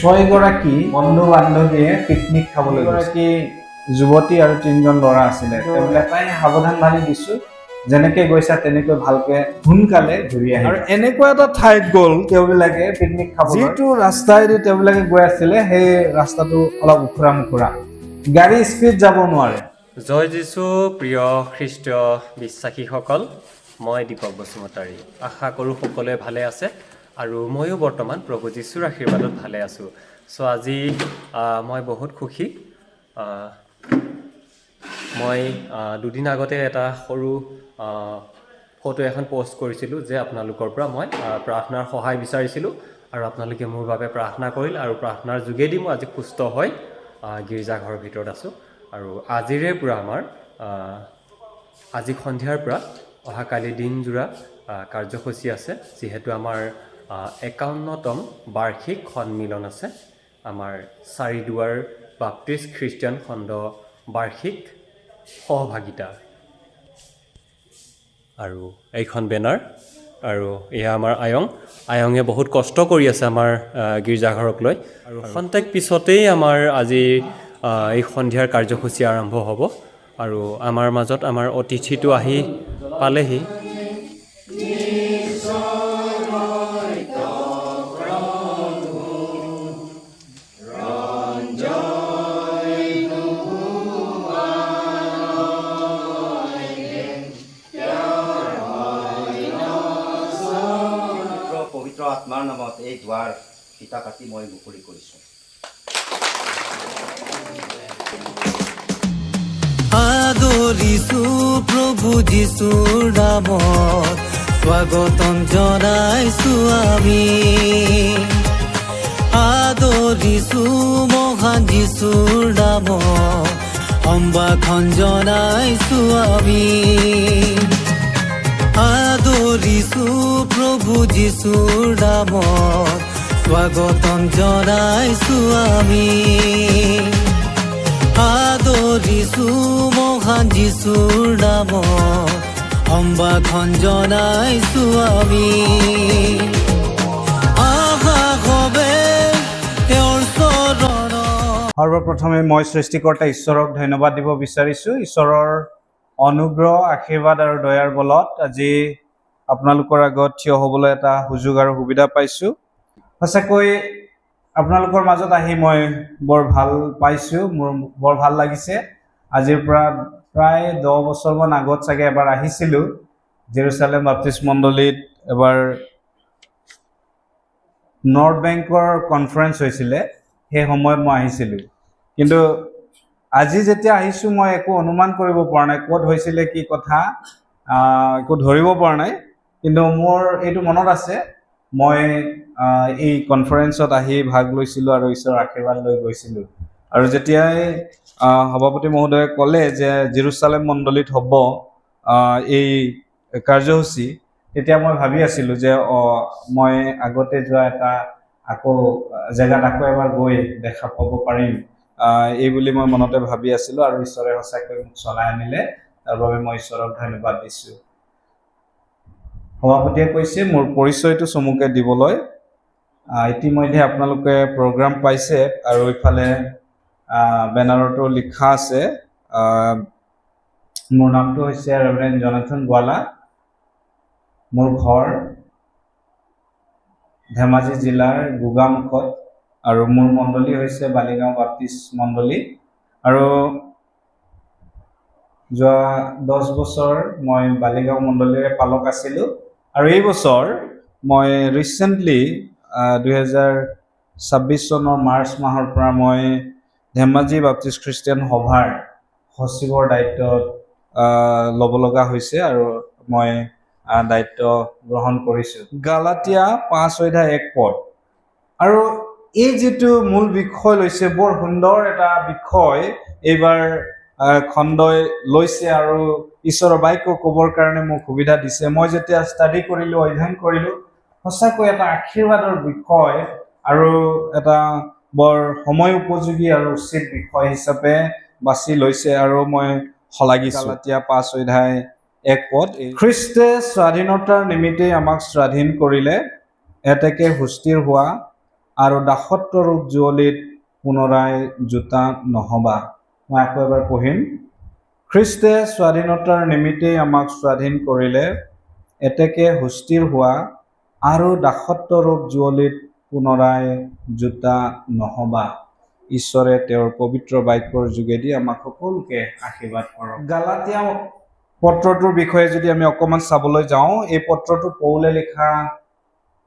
ছয়গৰাকী বন্ধু বান্ধৱীয়ে পিকনিক খাবলৈ গৰাকী যুৱতী আৰু 3জন ল'ৰা আছিলে। তেওঁলোকে সাৱধান বাণী দিছো, যেনেকে গৈছা তেনেকৈ ভালকে সোনকালে ঘূৰি আহিবা। আৰু এনেকুৱা এটা ঠাইত গ'ল তেওঁলোকে পিকনিক খাবলৈ, যিটো ৰাস্তাইদি তেওঁলোকে গৈ আছিলে সেই ৰাস্তাটো অলপ উখুৰা মুখুৰা, গাড়ী স্পীড যাব নোৱাৰে। জয় যীশু প্ৰিয় খ্ৰীষ্টীয় বিশ্বাসীসকল, মই দীপক বসুমতাৰী। আশা কৰোঁ সকলোৱে ভালে আছে আৰু ময়ো বৰ্তমান প্ৰভু যীশুৰ আশীৰ্বাদত ভালে আছোঁ। আজি মই বহুত সুখী। মই দুদিন আগতে এটা সৰু ফটো এখন পষ্ট কৰিছিলোঁ যে আপোনালোকৰ পৰা মই প্ৰাৰ্থনাৰ সহায় বিচাৰিছিলোঁ আৰু আপোনালোকে মোৰ বাবে প্ৰাৰ্থনা কৰিল আৰু প্ৰাৰ্থনাৰ যোগেদি মই আজি সুস্থ হৈ গীৰ্জাঘৰৰ ভিতৰত আছোঁ। আৰু আজিৰে পৰা আমাৰ আজি সন্ধিয়াৰ পৰা অহাকালি দিনজোৰা কাৰ্যসূচী আছে, যিহেতু আমাৰ 51তম বাৰ্ষিক সন্মিলন আছে, আমাৰ চাৰিদুৱাৰ বাপ্তিষ্ট খ্ৰীষ্টিয়ান খণ্ড বাৰ্ষিক সহভাগিতা। আৰু এইখন বেনাৰ, আৰু এয়া আমাৰ আয়ঙে বহুত কষ্ট কৰি আছে আমাৰ গীৰ্জাঘৰক লৈ। আৰু খন্তেক পিছতেই আমাৰ আজি এই সন্ধিয়াৰ কাৰ্যসূচী আৰম্ভ হ'ব আৰু আমাৰ মাজত আমাৰ অতিথিটো আহি পালেহি। পবিত্ৰ আত্মাৰ নামত এই দুৱাৰ পিতা পাতি মই মুকলি কৰিছোঁ। আদৰিছো প্ৰভু যীশুৰ নামত, স্বাগতম জনাইছো আমি। আদৰিছো মহান যীশুৰ নামত, সম্ভাষণ জনাইছো আমি। আদৰিছো প্ৰভু যীশুৰ নামত, স্বাগতম জনাইছো আমি। আদৰিছো মহান যীশুৰ নামত, সম্ভাষণ জনাইছো আমি। আশা হবে তেওঁৰ চৰণত। সৰ্বপ্ৰথমে মই সৃষ্টিকৰ্তা ঈশ্বৰক ধন্যবাদ দিব বিচাৰিছোঁ। ঈশ্বৰৰ অনুগ্ৰহ, আশীৰ্বাদ আৰু দয়াৰ বলত আজি আপোনালোকৰ আগত থিয় হ'বলৈ এটা সুযোগ আৰু সুবিধা পাইছোঁ। সঁচাকৈ আপোনালোকৰ মাজত আহি মই বৰ ভাল পাইছোঁ, মোৰ বৰ ভাল লাগিছে। আজিৰ পৰা প্ৰায় 10 বছৰমান আগত চাগে এবাৰ আহিছিলোঁ জেৰুচালেম বাপ্তিষ্ট মণ্ডলীত। এবাৰ নৰ্থ বেংকৰ কনফাৰেঞ্চ হৈছিলে, সেই সময়ত মই আহিছিলোঁ। কিন্তু আজি যেতিয়া আহিছোঁ মই একো অনুমান কৰিব পৰা নাই ক'ত হৈছিলে, কি কথা একো ধৰিব পৰা নাই। কিন্তু মোৰ এইটো মনত আছে, মই এই কনফাৰেঞ্চত আহি ভাগ লৈছিলোঁ আৰু ঈশ্বৰৰ আশীৰ্বাদ লৈ গৈছিলোঁ। আৰু যেতিয়াই সভাপতি মহোদয়ে ক'লে যে জেৰুচালেম মণ্ডলীত হ'ব এই কাৰ্যসূচী, তেতিয়া মই ভাবি আছিলোঁ যে মই আগতে যোৱা এটা জেগাত আকৌ এবাৰ গৈ দেখা পাব পাৰিম, এই বুলি মই মনতে ভাবি আছিলোঁ। আৰু ঈশ্বৰে সঁচাকৈ মোক চলাই আনিলে, তাৰ বাবে মই ঈশ্বৰক ধন্যবাদ দিছোঁ। সভাপতিয়ে কৈছে মোৰ পৰিচয়টো চমুকে দিবলৈ। ইতিমধ্যে আপোনালোকে প্ৰগ্ৰাম পাইছে আৰু ইফালে বেনাৰতো লিখা আছে, মোৰ নামটো হৈছে ৰেভাৰেণ্ড জনাথন গোৱালা। মোৰ ঘৰ ধেমাজি জিলাৰ গোগামুখত আৰু মোৰ মণ্ডলী হৈছে বালিগাঁও বাপ্তিষ্ট মণ্ডলী। আৰু যোৱা 10 বছৰ মই বালিগাঁও মণ্ডলীৰে পালক আছিলোঁ। আৰু এই বছৰ মই ৰিচেণ্টলি 2026 চনৰ মাৰ্চ মাহৰ পৰা মই ধেমাজি বাপ্তিষ্ট খ্ৰীষ্টিয়ান সভাৰ সচিবৰ দায়িত্বত ল'ব লগা হৈছে আৰু মই দায়িত্ব গ্ৰহণ কৰিছোঁ। গালাতিয়া 5:1 পদ। আৰু এই যিটো মূল বিষয় লৈছে, বৰ সুন্দৰ এটা বিষয় এইবাৰ খণ্ডই লৈছে আৰু ঈশ্বৰৰ বাক্য ক'বৰ কাৰণে মোক সুবিধা দিছে। মই যেতিয়া ষ্টাডি কৰিলোঁ, অধ্যয়ন কৰিলোঁ, সঁচাকৈ এটা আশীৰ্বাদৰ বিষয় আৰু এটা বৰ সময় উপযোগী আৰু উচিত বিষয় হিচাপে বাছি লৈছে আৰু মই শলাগিছোঁ। গালাতিয়া 5:1 পদ। খ্ৰীষ্টে স্বাধীনতাৰ নিমিত্তে আমাক স্বাধীন কৰিলে, এতেকে সুস্থিৰ হোৱা আৰু দাসত্ব ৰূপ জুৱলিত পুনৰাই জোতা নহবা। মই আকৌ এবাৰ পঢ়িম। খ্ৰীষ্টে স্বাধীনতাৰ নিমিত্তেই আমাক স্বাধীন কৰিলে, এতেকে সুস্থিৰ হোৱা আৰু দাসত্ব ৰূপ জুৱলিত পুনৰাই জোতা নহবা। ঈশ্বৰে তেওঁৰ পবিত্ৰ বাক্যৰ যোগেদি আমাক সকলোকে আশীৰ্বাদ কৰক। গালাতিয়া পত্ৰটোৰ বিষয়ে যদি আমি অকণমান চাবলৈ যাওঁ, এই পত্ৰটো পৌলে লিখা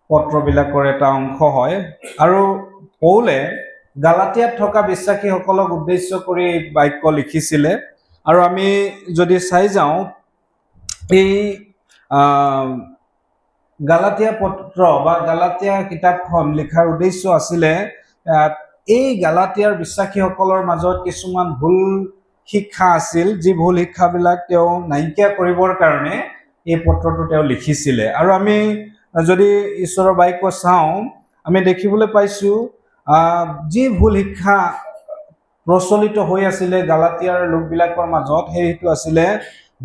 পত্ৰবিলাকৰ এটা অংশ হয় আৰু পৌলে গালাতিয়াত থকা বিশ্বাসীসকলক উদ্দেশ্য কৰি বাক্য লিখিছিলে। আৰু আমি যদি চাই যাওঁ, এই গালাতিয়া পত্ৰ বা গালাতিয়া কিতাপখন লিখাৰ উদ্দেশ্য আছিলে এই গালাতিয়াৰ বিশ্বাসীসকলৰ মাজত কিছুমান ভুল শিক্ষা আছিল, যি ভুল শিক্ষাবিলাক তেওঁ নাইকিয়া কৰিবৰ কাৰণে এই পত্ৰটো তেওঁ লিখিছিলে। আৰু আমি যদি ঈশ্বৰৰ বাক্য চাওঁ, আমি দেখিবলৈ পাইছোঁ যি ভুল শিক্ষা প্ৰচলিত হৈ আছিলে গালাতিয়াৰ লোকবিলাকৰ মাজত, সেইটো আছিলে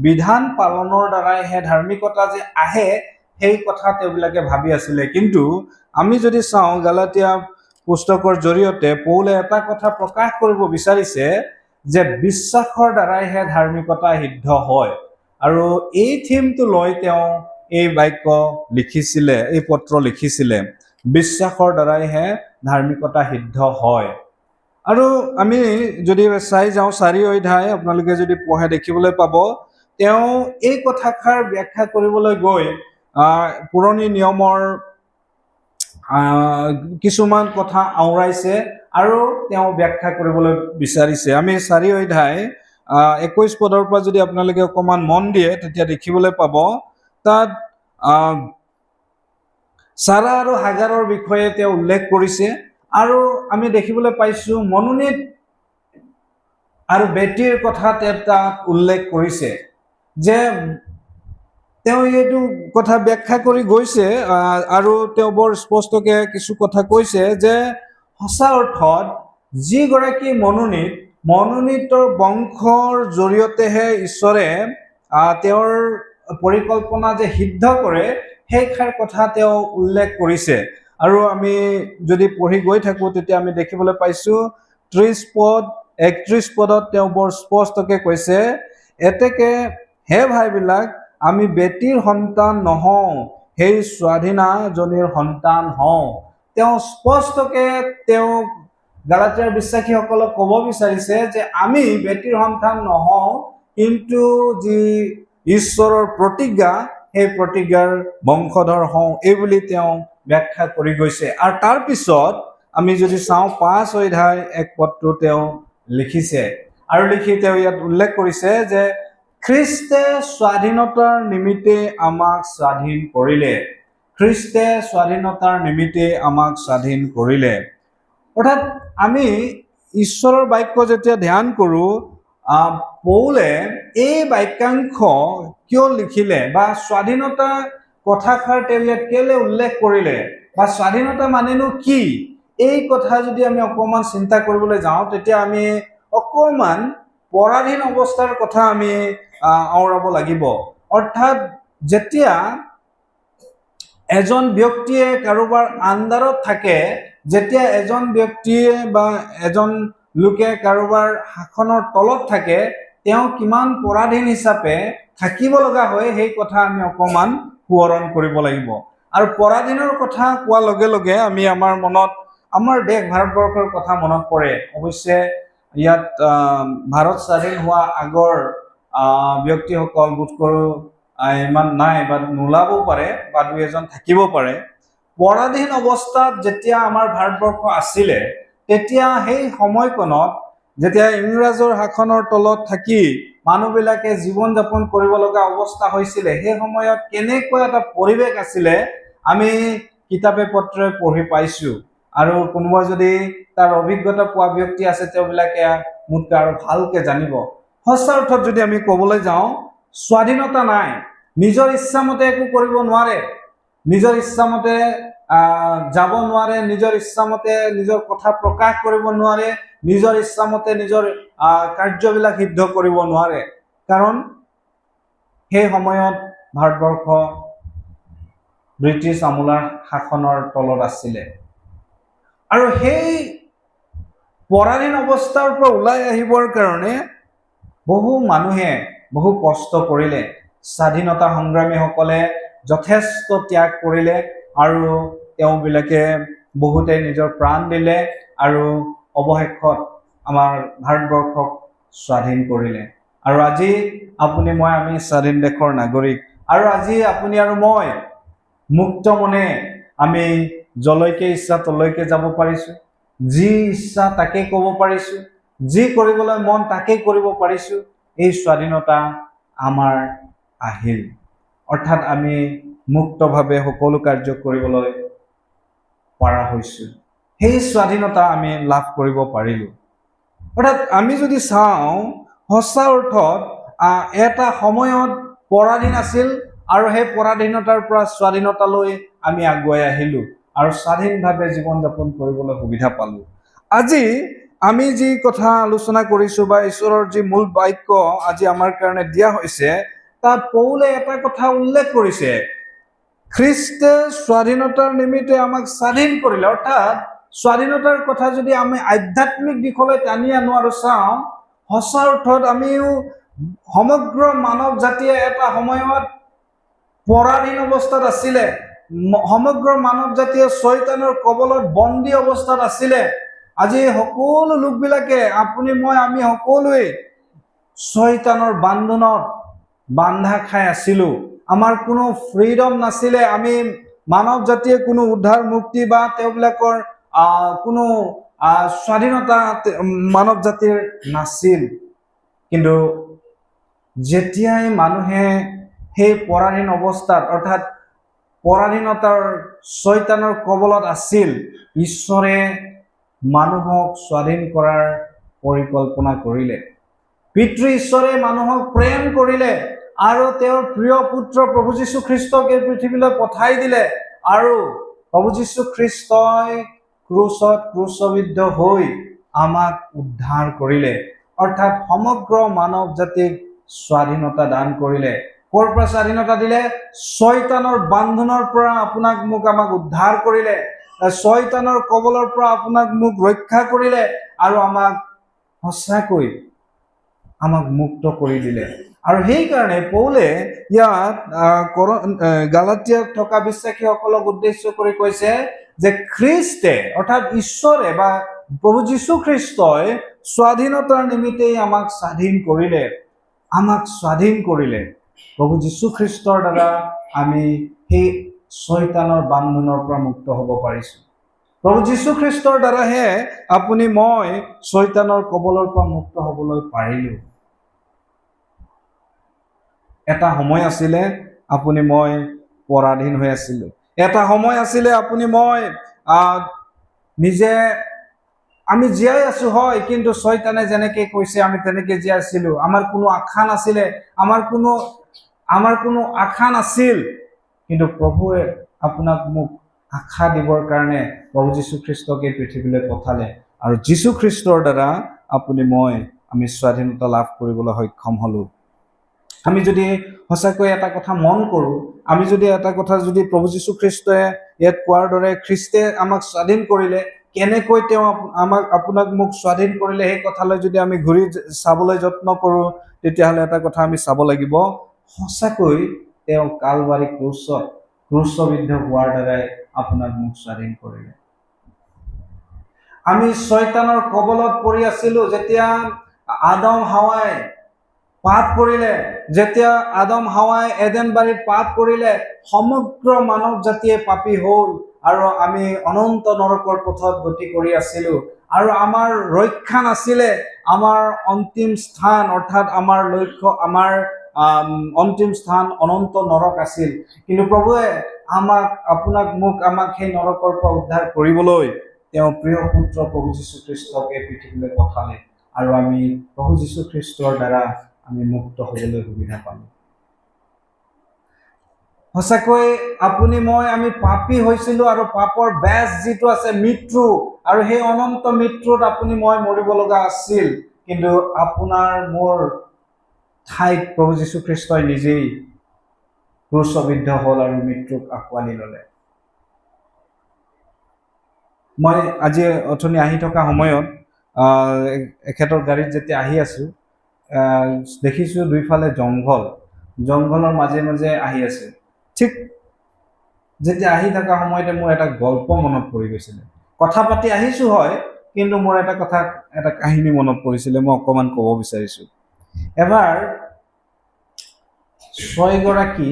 বিধান পালনৰ দ্বাৰাইহে ধাৰ্মিকতা যে আহে, সেই কথা তেওঁবিলাকে ভাবি আছিলে। কিন্তু আমি যদি চাওঁ গালাতিয়া পুস্তকৰ জৰিয়তে পৌলে এটা কথা প্ৰকাশ কৰিব বিচাৰিছে যে বিশ্বাসৰ দ্বাৰাইহে ধাৰ্মিকতা সিদ্ধ হয়। আৰু এই থিমটো লৈ তেওঁ এই বাক্য লিখিছিলে, এই পত্ৰ লিখিছিলে, বিশ্বাসৰ দ্বাৰাইহে ধাৰ্মিকতা সিদ্ধ হয়। আৰু আমি যদি চাই যাওঁ 4 অধ্যায় আপোনালোকে যদি পঢ়ে দেখিবলৈ পাব, তেওঁ এই কথাষাৰ ব্যাখ্যা কৰিবলৈ গৈ পুৰণি নিয়মৰ কিছুমান কথা আওৰাইছে আৰু তেওঁ ব্যাখ্যা কৰিবলৈ বিচাৰিছে। আমি 4 অধ্যায় 21 পদৰ পৰা যদি আপোনালোকে অকণমান মন দিয়ে তেতিয়া দেখিবলৈ পাব, তাত সাৰা আৰু হাগাৰৰ বিষয়ে তেওঁ উল্লেখ কৰিছে। আৰু আমি দেখিবলৈ পাইছোঁ মনোনীত আৰু বেটীৰ কথা তাত উল্লেখ কৰিছে, যে তেওঁ এইটো কথা ব্যাখ্যা কৰি গৈছে আৰু তেওঁ বৰ স্পষ্টকৈ কিছু কথা কৈছে যে সঁচা অৰ্থত যিগৰাকী মনোনীতৰ বংশৰ জৰিয়তেহে ঈশ্বৰে তেওঁৰ পৰিকল্পনা যে সিদ্ধ কৰে, সেইষাৰ কথা তেওঁ উল্লেখ কৰিছে। আৰু আমি যদি পঢ়ি গৈ থাকোঁ তেতিয়া আমি দেখিবলৈ পাইছোঁ 30 পদ 31 পদত তেওঁ বৰ স্পষ্টকৈ কৈছে, এতেকে হে ভাইবিলাক আমি বেটীৰ সন্তান নহওঁ, সেই স্বাধীনাজনীৰ সন্তান হওঁ। তেওঁ স্পষ্টকৈ তেওঁ গালাতিয়াৰ বিশ্বাসীসকলক ক'ব বিচাৰিছে যে আমি বেটীৰ সন্তান নহওঁ, কিন্তু যি ঈশ্বৰৰ প্ৰতিজ্ঞা, সেই প্ৰতিজ্ঞাৰ বংশধৰ হওঁ, এই বুলি তেওঁ ব্যাখ্যা কৰি গৈছে। আৰু তাৰপিছত আমি যদি চাওঁ 5 অধ্যায় 1 পদটো তেওঁ লিখিছে আৰু লিখি তেওঁ ইয়াত উল্লেখ কৰিছে যে খ্ৰীষ্টে স্বাধীনতাৰ নিমিত্তে আমাক স্বাধীন কৰিলে। খ্ৰীষ্টে স্বাধীনতাৰ নিমিত্তে আমাক স্বাধীন কৰিলে। অৰ্থাৎ আমি ঈশ্বৰৰ বাক্য যেতিয়া ধ্যান কৰোঁ, পৌলে এই বাক্যাংশ কিয় লিখিলে বা স্বাধীনতা কথাষাৰ তেওঁ ইয়াত কেলে উল্লেখ কৰিলে বা স্বাধীনতা মানেনো কি, এই কথা যদি আমি অকণমান চিন্তা কৰিবলৈ যাওঁ তেতিয়া আমি অকণমান পৰাধীন অৱস্থাৰ কথা আমি আওৰাব লাগিব। অৰ্থাৎ যেতিয়া এজন ব্যক্তিয়ে কাৰোবাৰ আণ্ডাৰত থাকে, যেতিয়া এজন ব্যক্তিয়ে বা এজন লোকে কাৰোবাৰ শাসনৰ তলত থাকে, তেওঁ কিমান পৰাধীন হিচাপে থাকিব লগা হয়, সেই কথা আমি অকণমান সোঁৱৰণ কৰিব লাগিব। আৰু পৰাধীনৰ কথা কোৱাৰ লগে লগে আমি আমাৰ মনত আমাৰ দেশ ভাৰতবৰ্ষৰ কথা মনত পৰে। অৱশ্যে ইয়াত ভাৰত স্বাধীন হোৱা আগৰ ব্যক্তিসকল বোধ কৰোঁ ইমান নাই বা নোলাবও পাৰে বা 2-এজন থাকিব পাৰে। পৰাধীন অৱস্থাত যেতিয়া আমাৰ ভাৰতবৰ্ষ আছিলে, তেতিয়া সেই সময়কণত যেতিয়া ইংৰাজৰ শাসনৰ তলত থাকি মানুহবিলাকে জীৱন যাপন কৰিব লগা অৱস্থা হৈছিলে, সেই সময়ত কেনেকুৱা এটা পৰিৱেশ আছিলে আমি কিতাপে পত্ৰই পঢ়ি পাইছোঁ। আৰু কোনোবা যদি তাৰ অভিজ্ঞতা পোৱা ব্যক্তি আছে, তেওঁবিলাকে মোতকৈ আৰু ভালকৈ জানিব। সঁচা অৰ্থত যদি আমি ক'বলৈ যাওঁ, স্বাধীনতা নাই, নিজৰ ইচ্ছামতে একো কৰিব নোৱাৰে, নিজৰ ইচ্ছামতে যাব নোৱাৰে, নিজৰ ইচ্ছামতে নিজৰ কথা প্ৰকাশ কৰিব নোৱাৰে, নিজৰ ইচ্ছামতে নিজৰ কাৰ্যবিলাক সিদ্ধ কৰিব নোৱাৰে। কাৰণ সেই সময়ত ভাৰতবৰ্ষ ব্ৰিটিছ আমোলাৰ শাসনৰ তলত আছিলে। আৰু সেই পৰাধীন অৱস্থাৰ পৰা ওলাই আহিবৰ কাৰণে বহু মানুহে বহু কষ্ট কৰিলে। স্বাধীনতা সংগ্ৰামীসকলে যথেষ্ট ত্যাগ কৰিলে আৰু তেওঁবিলাকে বহুতে নিজৰ প্ৰাণ দিলে আৰু অৱশেষত আমাৰ ভাৰতবৰ্ষক স্বাধীন কৰিলে। আৰু আজি আপুনি মই আমি স্বাধীন দেশৰ নাগৰিক। আৰু আজি আপুনি আৰু মই মুক্ত মনে আমি যলৈকে ইচ্ছা তলৈকে যাব পাৰিছোঁ, যি ইচ্ছা তাকে ক'ব পাৰিছোঁ, যি কৰিবলৈ মন তাকে কৰিব পাৰিছোঁ। এই স্বাধীনতা আমাৰ আহিল, অৰ্থাৎ আমি মুক্তভাৱে সকলো কাৰ্য কৰিবলৈ পৰা হৈছোঁ। সেই স্বাধীনতা আমি লাভ কৰিব পাৰিলোঁ। অৰ্থাৎ আমি যদি চাওঁ সঁচা অৰ্থত এটা সময়ত পৰাধীন আছিল আৰু সেই পৰাধীনতাৰ পৰা স্বাধীনতালৈ আমি আগুৱাই আহিলোঁ আৰু স্বাধীনভাৱে জীৱন যাপন কৰিবলৈ সুবিধা পালোঁ। আজি আমি যি কথা আলোচনা কৰিছোঁ বা ঈশ্বৰৰ যি মূল বাক্য আজি আমাৰ কাৰণে দিয়া হৈছে, তাত পৌলে এটা কথা উল্লেখ কৰিছে, খ্ৰীষ্টে স্বাধীনতাৰ নিমিত্তে আমাক স্বাধীন কৰিলে। অৰ্থাৎ স্বাধীনতাৰ কথা যদি আমি আধ্যাত্মিক দিশলৈ টানি আনো আৰু চাওঁ, সঁচা অৰ্থত আমিও সমগ্ৰ মানৱ জাতিয়ে এটা সময়ত পৰাধীন অৱস্থাত আছিলে। সমগ্ৰ মানৱ জাতিয়ে শয়তানৰ কবলত বন্দী অৱস্থাত আছিলে। আজি সকলো লোকবিলাকে আপুনি মই আমি সকলোৱে শয়তানৰ বান্ধোনত বান্ধা খাই আছিলোঁ। আমাৰ কোনো ফ্ৰীডম নাছিলে। আমি মানৱ জাতিয়ে কোনো উদ্ধাৰ মুক্তি বা তেওঁবিলাকৰ কোনো স্বাধীনতা মানৱ জাতিৰ নাছিল। কিন্তু যেতিয়াই মানুহে সেই পৰাধীন অৱস্থাত অৰ্থাৎ পৰাধীনতাৰ শয়তানৰ কবলত আছিল, ঈশ্বৰে মানুহক স্বাধীন কৰাৰ পৰিকল্পনা কৰিলে। পিতৃ ঈশ্বৰে মানুহক প্ৰেম কৰিলে আৰু তেওঁৰ প্ৰিয় পুত্ৰ প্ৰভু যীশু খ্ৰীষ্টক এই পৃথিৱীলৈ পঠাই দিলে আৰু প্ৰভু যীশু খ্ৰীষ্টই ক্ৰুচত ক্ৰুচবিদ্ধ হৈ আমাক উদ্ধাৰ কৰিলে। অৰ্থাৎ সমগ্ৰ মানৱ জাতিক স্বাধীনতা দান কৰিলে। ক'ৰ পৰা স্বাধীনতা দিলে? শয়তানৰ বান্ধোনৰ পৰা আপোনাক মোক আমাক উদ্ধাৰ কৰিলে, শয়তানৰ কবলৰ পৰা আপোনাক মোক ৰক্ষা কৰিলে আৰু আমাক সঁচাকৈ আমাক মুক্ত কৰি দিলে। আৰু সেইকাৰণে পৌলে ইয়াত গালাতিয়াত থকা বিশ্বাসীসকলক উদ্দেশ্য কৰি কৈছে যে খ্ৰীষ্টে অৰ্থাৎ ঈশ্বৰে বা প্ৰভু যীশু খ্ৰীষ্টই স্বাধীনতাৰ নিমিত্তেই আমাক স্বাধীন কৰিলে, আমাক স্বাধীন কৰিলে। প্ৰভু যীশু খ্ৰীষ্টৰ দ্বাৰা আমি সেই শয়তানৰ বান্ধোনৰ পৰা মুক্ত হ'ব পাৰিছোঁ। প্ৰভু যীশু খ্ৰীষ্টৰ দ্বাৰাহে আপুনি মই শয়তানৰ কবলৰ পৰা মুক্ত হ'বলৈ পাৰিলোঁ। এটা সময় আছিলে আপুনি মই পৰাধীন হৈ আছিলোঁ। এটা সময় আছিলে আপুনি মই নিজে আমি জীয়াই আছোঁ হয়, কিন্তু শয়তানে যেনেকে কৈছে আমি তেনেকে জীয়াই আছিলোঁ। আমাৰ কোনো আশা নাছিলে, আমাৰ কোনো আশা নাছিল। কিন্তু প্ৰভুৱে আপোনাক মোক আশা দিবৰ কাৰণে প্ৰভু যীশু খ্ৰীষ্টক এই পৃথিৱীলৈ পঠালে আৰু যীশু খ্ৰীষ্টৰ দ্বাৰা আপুনি মই আমি স্বাধীনতা লাভ কৰিবলৈ সক্ষম হ'লোঁ। আমি যদি সঁচাকৈ এটা কথা মন কৰোঁ, আমি যদি এটা কথা যদি প্ৰভু যীশু খ্ৰীষ্টই ইয়াত কোৱাৰ দৰে খ্ৰীষ্টে আমাক স্বাধীন কৰিলে, কেনেকৈ তেওঁ আপোনাক মোক স্বাধীন কৰিলে সেই কথালৈ যদি আমি ঘূৰি চাবলৈ যত্ন কৰোঁ, তেতিয়াহ'লে এটা কথা আমি চাব লাগিব, সঁচাকৈ তেওঁ কালবাৰী ক্ৰুচবিদ্ধ হোৱাৰ দ্বাৰাই আপোনাক মোক স্বাধীন কৰিলে। আমি শয়তানৰ কবলত পৰি আছিলোঁ। যেতিয়া আদম হাৱাই পাপ কৰিলে, যেতিয়া আদম হাৱাই এডেন বাৰীত পাপ কৰিলে, সমগ্ৰ মানৱ জাতিয়ে পাপী হ'ল আৰু আমি অনন্ত নৰকৰ পথত গতি কৰি আছিলোঁ আৰু আমাৰ ৰক্ষা নাছিলে। আমাৰ অন্তিম স্থান অৰ্থাৎ আমাৰ লক্ষ্য, আমাৰ অন্তিম স্থান অনন্ত নৰক আছিল। কিন্তু প্ৰভুৱে আপোনাক মোক আমাক সেই নৰকৰ পৰা উদ্ধাৰ কৰিবলৈ তেওঁ প্ৰিয় পুত্ৰ প্ৰভু যীশু খ্ৰীষ্টক এই পৃথিৱীলৈ পঠালে আৰু আমি প্ৰভু যীশু খ্ৰীষ্টৰ দ্বাৰা আমি মুক্ত হ'বলৈ সুবিধা পালোঁ। সঁচাকৈ আপুনি মই আমি পাপী হৈছিলোঁ আৰু পাপৰ বেজ যিটো আছে মৃত্যু, আৰু সেই অনন্ত মৃত্যুত আপুনি মই মৰিব লগা আছিল। কিন্তু আপোনাৰ মোৰ ঠাইত প্ৰভু যীশু খ্ৰীষ্টই নিজেই ক্ৰুচবিদ্ধ হ'ল আৰু মৃত্যুক আঁকোৱালি ল'লে। মই আজি অথনি আহি থকা সময়ত এখেতৰ গাড়ীত যেতিয়া আহি আছোঁ দেখিছোঁ দুইফালে জংঘলৰ মাজে মাজে আহি আছে। ঠিক যেতিয়া আহি থকা সময়তে মোৰ এটা গল্প মনত পৰি গৈছিলে। কথা পাতি আহিছোঁ হয়, কিন্তু মোৰ এটা কাহিনী মনত পৰিছিলে, মই অকণমান ক'ব বিচাৰিছোঁ। এবাৰ 6 গৰাকী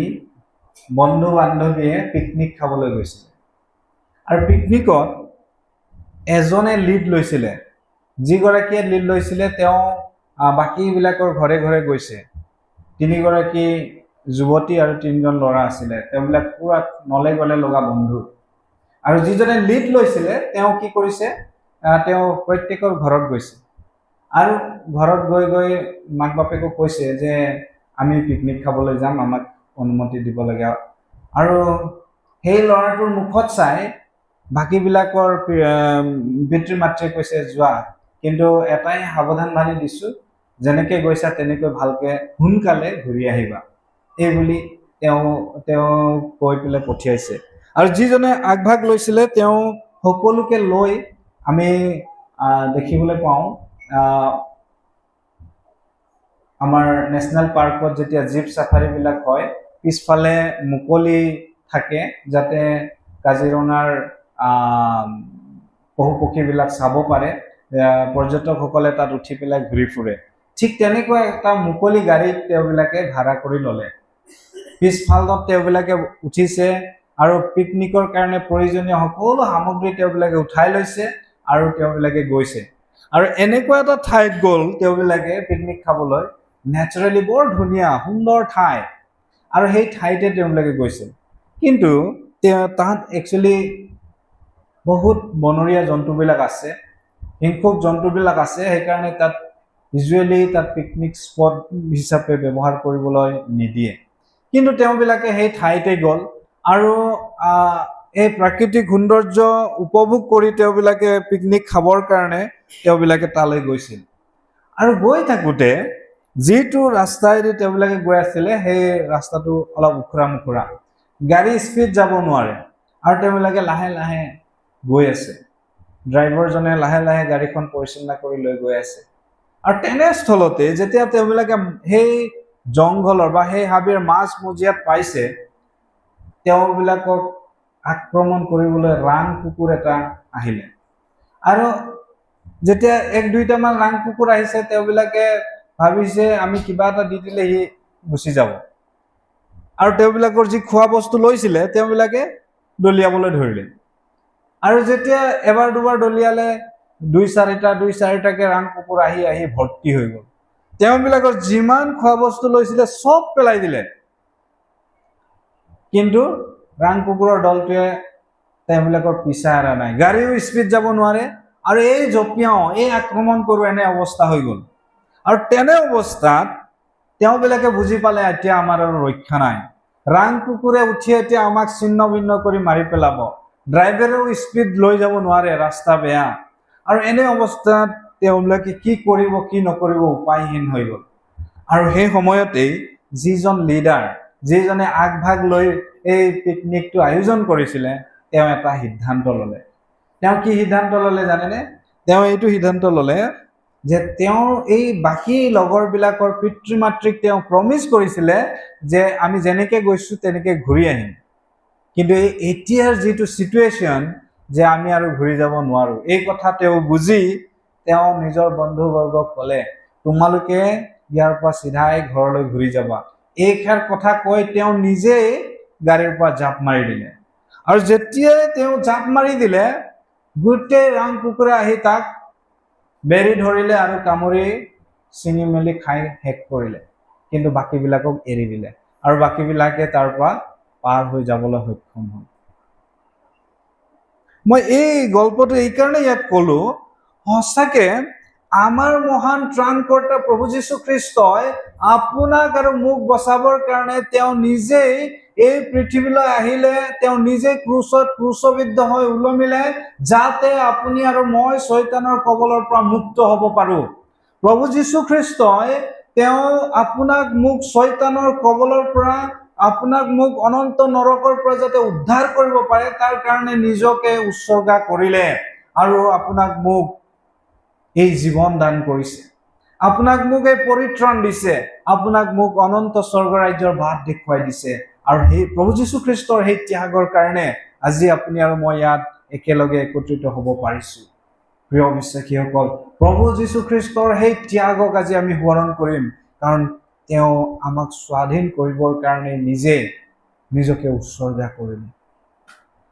বন্ধু বান্ধৱীয়ে পিকনিক খাবলৈ গৈছিলে আৰু পিকনিকত এজনে লিড লৈছিলে। যিগৰাকীয়ে লিড লৈছিলে তেওঁ বাকীবিলাকৰ ঘৰে ঘৰে গৈছে। 3 গৰাকী যুৱতী আৰু 3জন ল'ৰা আছিলে। তেওঁবিলাক পুৰা নলে গলে লগা বন্ধু। আৰু যিজনে লিড লৈছিলে তেওঁ কি কৰিছে, তেওঁ প্ৰত্যেকৰ ঘৰত গৈছে আৰু ঘৰত গৈ গৈ মাক বাপেকক কৈছে যে আমি পিকনিক খাবলৈ যাম, আমাক অনুমতি দিব লাগে। আৰু সেই ল'ৰাটোৰ মুখত চাই বাকীবিলাকৰ পিতৃ মাতৃয়ে কৈছে যোৱা, কিন্তু এটাই সাৱধান বাণী দিছোঁ, যেনেকৈ গৈছা তেনেকৈ ভালকৈ সোনকালে ঘূৰি আহিবা, এই বুলি তেওঁ কৈ পেলাই পঠিয়াইছে। আৰু যিজনে আগভাগ লৈছিলে তেওঁ সকলোকে লৈ আমি দেখিবলৈ পাওঁ আমাৰ নেশ্যনেল পাৰ্কত যেতিয়া জীপ চাফাৰীবিলাক হয়, পিছফালে মুকলি থাকে যাতে কাজিৰঙাৰ পশু পক্ষীবিলাক চাব পাৰে, পৰ্যটকসকলে তাত উঠি পেলাই ঘূৰি ফুৰে। ঠিক তেনেকুৱা এটা মুকলি গাড়ীত তেওঁবিলাকে ভাড়া কৰি ল'লে। পিছফালত তেওঁবিলাকে উঠিছে আৰু পিকনিকৰ কাৰণে প্ৰয়োজনীয় সকলো সামগ্ৰী তেওঁবিলাকে উঠাই লৈছে আৰু তেওঁবিলাকে গৈছে। আৰু এনেকুৱা এটা ঠাইত গ'ল তেওঁবিলাকে পিকনিক খাবলৈ, নেচাৰেলি বৰ ধুনীয়া সুন্দৰ ঠাই, আৰু সেই ঠাইতে তেওঁবিলাকে গৈছে। কিন্তু তাত একচুৱেলি বহুত বনৰীয়া জন্তুবিলাক আছে, হিংসুক জন্তুবিলাক আছে, সেইকাৰণে তাত ইউজুৱেলি তাত পিকনিক স্পট হিচাপে ব্যৱহাৰ কৰিবলৈ নিদিয়ে। কিন্তু তেওঁবিলাকে সেই ঠাইতে গ'ল আৰু এই প্ৰাকৃতিক সৌন্দৰ্য উপভোগ কৰি তেওঁবিলাকে পিকনিক খাবৰ কাৰণে তেওঁবিলাকে তালৈ গৈছিল। আৰু গৈ থাকোঁতে যিটো ৰাস্তাইদি তেওঁবিলাকে গৈ আছিলে সেই ৰাস্তাটো অলপ উখুৰা মুখুৰা, গাড়ী স্পীড যাব নোৱাৰে আৰু তেওঁবিলাকে লাহে লাহে গৈ আছে। ড্ৰাইভাৰজনে লাহে লাহে গাড়ীখন পৰিচালনা কৰি লৈ গৈ আছে। আৰু তেনেস্থলতে যেতিয়া তেওঁবিলাকে সেই জংঘলৰ বা সেই হাবিৰ মাজমজিয়াত পাইছে, তেওঁবিলাকক আক্ৰমণ কৰিবলৈ ৰাং কুকুৰ এটা আহিলে। আৰু যেতিয়া 1-2টামান ৰাং কুকুৰ আহিছে, তেওঁবিলাকে ভাবিছে আমি কিবা এটা দি দিলে সি গুচি যাব, আৰু তেওঁবিলাকৰ যি খোৱা বস্তু লৈছিলে তেওঁবিলাকে দলিয়াবলৈ ধৰিলে। আৰু যেতিয়া এবাৰ দুবাৰ দলিয়ালে, 2-4টাকে ৰাং কুকুৰ আহি আহি ভৰ্তি হৈ গ'ল। তেওঁবিলাকৰ যিমান খোৱা বস্তু লৈছিলে চব পেলাই দিলে, কিন্তু ৰাং কুকুৰৰ দলটোৱে তেওঁবিলাকৰ পিছা এৰা নাই। গাড়ীও স্পীড যাব নোৱাৰে আৰু এই জঁপিয়াও, এই আক্ৰমণ কৰোঁ, এনে অৱস্থা হৈ গ'ল। আৰু তেনে অৱস্থাত তেওঁবিলাকে বুজি পালে এতিয়া আমাৰ আৰু ৰক্ষা নাই, ৰাং কুকুৰে উঠি এতিয়া আমাক ছিন্ন ভিন্ন কৰি মাৰি পেলাব, ড্ৰাইভাৰেও স্পীড লৈ যাব নোৱাৰে, ৰাস্তা বেয়া। আৰু এনে অৱস্থাত তেওঁবিলাকে কি কৰিব কি নকৰিব উপায়হীন হৈ গ'ল। আৰু সেই সময়তেই যিজন লিডাৰ, যিজনে আগভাগ লৈ এই পিকনিকটো আয়োজন কৰিছিলে, তেওঁ এটা সিদ্ধান্ত ল'লে। তেওঁ কি সিদ্ধান্ত ল'লে জানেনে? তেওঁ এইটো সিদ্ধান্ত ল'লে যে তেওঁৰ এই বাকী লগৰবিলাকৰ পিতৃ মাতৃক তেওঁ প্ৰমিছ কৰিছিলে যে আমি যেনেকৈ গৈছোঁ তেনেকৈ ঘূৰি আহিম, কিন্তু এই এতিয়াৰ যিটো চিটুৱেশ্যন যে আমি আৰু ঘূৰি যাব নোৱাৰোঁ, এই কথা তেওঁ বুজি তেওঁ নিজৰ বন্ধুবৰ্গক ক'লে তোমালোকে ইয়াৰ পৰা চিধাই ঘৰলৈ ঘূৰি যাবা। এইষাৰ কথা কৈ তেওঁ নিজেই গাড়ীৰ পৰা জাপ মাৰি দিলে। আৰু যেতিয়াই তেওঁ জাপ মাৰি দিলে, গোটেই ৰাং কুকুৰে আহি তাক বেৰি ধৰিলে আৰু কামুৰি ছিঙি মেলি খাই শেষ কৰিলে, কিন্তু বাকীবিলাকক এৰি দিলে আৰু বাকীবিলাকে তাৰ পৰা পাৰ হৈ যাবলৈ সক্ষম হ'ল। মই এই গল্পটো এইকাৰণে ইয়াত ক'লোঁ, সঁচাকে আমাৰ মহান ত্ৰাণকৰ্তা প্ৰভু যীশু খ্ৰীষ্টই আপোনাক আৰু মোক বচাবৰ কাৰণে তেওঁ নিজেই এই পৃথিৱীলৈ আহিলে, তেওঁ নিজেই ক্ৰুচবিদ্ধ হৈ ওলমিলে, যাতে আপুনি আৰু মই শয়তানৰ কবলৰ পৰা মুক্ত হ'ব পাৰোঁ। প্ৰভু যীশু খ্ৰীষ্টই তেওঁ আপোনাক মোক শয়তানৰ কবলৰ পৰা, আপোনাক মোক অনন্ত নৰকৰ পৰা যাতে উদ্ধাৰ কৰিব পাৰে তাৰ কাৰণে নিজকে উৎসৰ্গা কৰিলে। আৰু আপোনাক মোক এই জীৱন দান কৰিছে, আপোনাক মোক এই পৰিত্ৰাণ দিছে, আপোনাক মোক অনন্ত স্বৰ্গ ৰাজ্যৰ বাট দেখুৱাই দিছে। আৰু সেই প্ৰভু যীশু খ্ৰীষ্টৰ সেই ত্যাগৰ কাৰণে আজি আপুনি আৰু মই ইয়াত একেলগে একত্ৰিত হ'ব পাৰিছোঁ। প্ৰিয় বিশ্বাসীসকল, প্ৰভু যীশু খ্ৰীষ্টৰ সেই ত্যাগক আজি আমি সোঁৱৰণ কৰিম, কাৰণ তেওঁ আমাক স্বাধীন কৰিবৰ কাৰণে নিজকে উৎসৰ্গা কৰিলে।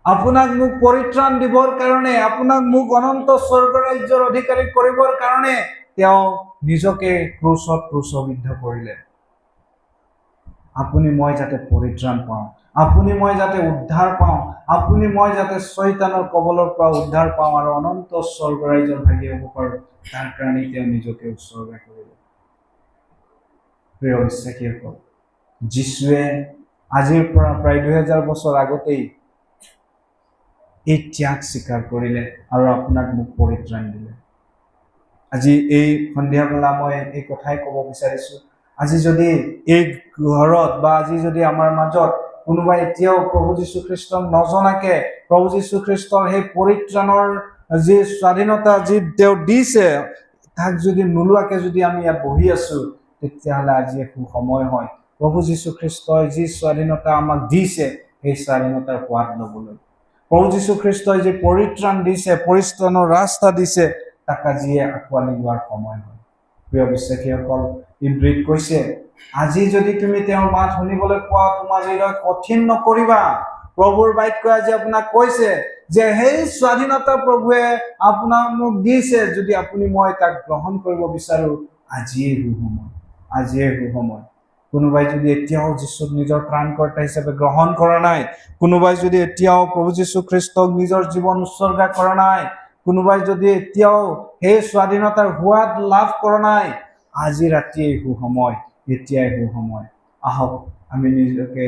আপোনাক মোক পৰিত্ৰাণ দিবৰ কাৰণে, আপোনাক মোক অনন্ত স্বৰ্গ ৰাজ্যৰ অধিকাৰী কৰিবৰ কাৰণে তেওঁ নিজকে ক্ৰুচত ক্ৰুচবিদ্ধ কৰিলে। আপুনি মই যাতে পৰিত্ৰাণ পাওঁ, আপুনি মই যাতে উদ্ধাৰ পাওঁ, আপুনি মই যাতে শয়তানৰ কবলৰ পৰা উদ্ধাৰ পাওঁ আৰু অনন্ত স্বৰ্গ ৰাজ্যৰ ভাগি হ'ব পাৰোঁ, তাৰ কাৰণে তেওঁ নিজকে উৎসৰ্গা কৰিলে। প্ৰিয় বিশ্বাসীসকল, যীশুৱে আজিৰ পৰা প্ৰায় 2000 বছৰ আগতেই এই ত্যাগ স্বীকাৰ কৰিলে আৰু আপোনাক মোক পৰিত্ৰাণ দিলে। আজি এই সন্ধিয়া বেলা মই এই কথাই ক'ব বিচাৰিছোঁ, আজি যদি এই ঘৰত বা আজি যদি আমাৰ মাজত কোনোবাই এতিয়াও প্ৰভু যীশু খ্ৰীষ্টক নজনাকে প্ৰভু যীশু খ্ৰীষ্টৰ সেই পৰিত্ৰাণৰ যি স্বাধীনতা যি তেওঁ দিছে তাক যদি নোলোৱাকে যদি আমি ইয়াত বহি আছোঁ, তেতিয়াহ'লে আজি একো সময় হয় প্ৰভু যীশু খ্ৰীষ্টই যি স্বাধীনতা আমাক দিছে সেই স্বাধীনতাৰ সোৱাদ ল'বলৈ। প্ৰভু যীশু খ্ৰীষ্টই যি পৰিত্ৰাণ দিছে, পৰিত্ৰাণৰ ৰাস্তা দিছে, তাক আজিয়ে আঁকোৱালি লোৱাৰ সময় হয়। প্ৰিয় বিশ্বাসীসকল, ইব্ৰীত কৈছে, আজি যদি তুমি তেওঁৰ মাত শুনিবলৈ পোৱা, তোমাৰ হৃদয় কঠিন নকৰিবা। প্ৰভুৰ বাক্যই আজি আপোনাক কৈছে যে সেই স্বাধীনতা প্ৰভুৱে আপোনাক মোক দিছে, যদি আপুনি মই তাক গ্ৰহণ কৰিব বিচাৰোঁ, আজিয়ে সুসময়, আজিয়ে সুসময়। কোনোবাই যদি এতিয়াও যীশুক নিজৰ ত্ৰাণকৰ্তা হিচাপে গ্ৰহণ কৰা নাই, কোনোবাই যদি এতিয়াও প্ৰভু যীশু খ্ৰীষ্টক নিজৰ জীৱন উৎসৰ্গা কৰা নাই, কোনোবাই যদি এতিয়াও সেই স্বাধীনতাৰ সোৱাদ লাভ কৰা নাই, আজি ৰাতিয়েই সুসময়, এতিয়াই সুসময়। আহক আমি নিজকে